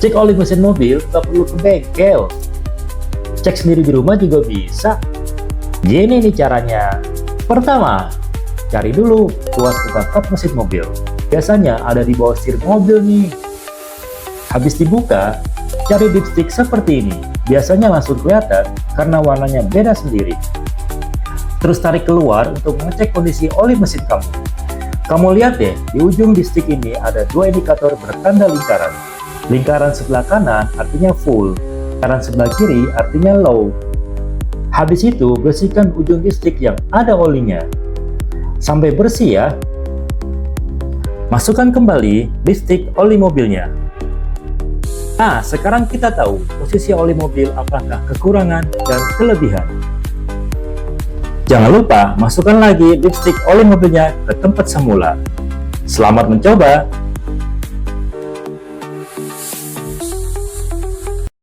Cek oli mesin mobil tak perlu ke bengkel. Cek sendiri di rumah juga bisa. Gini nih caranya. Pertama, cari dulu tuas buka kap mesin mobil. Biasanya ada di bawah setir mobil nih. Habis dibuka, cari dipstick seperti ini. Biasanya langsung kelihatan karena warnanya beda sendiri. Terus tarik keluar untuk mengecek kondisi oli mesin kamu. Kamu lihat deh, di ujung dipstick ini ada dua indikator bertanda lingkaran. Lingkaran sebelah kanan artinya full, lingkaran sebelah kiri artinya low. Habis itu bersihkan ujung dipstick yang ada olinya. Sampai bersih ya. Masukkan kembali dipstick oli mobilnya. Nah, sekarang kita tahu posisi oli mobil apakah kekurangan dan kelebihan. Jangan lupa masukkan lagi dipstick oli mobilnya ke tempat semula. Selamat mencoba!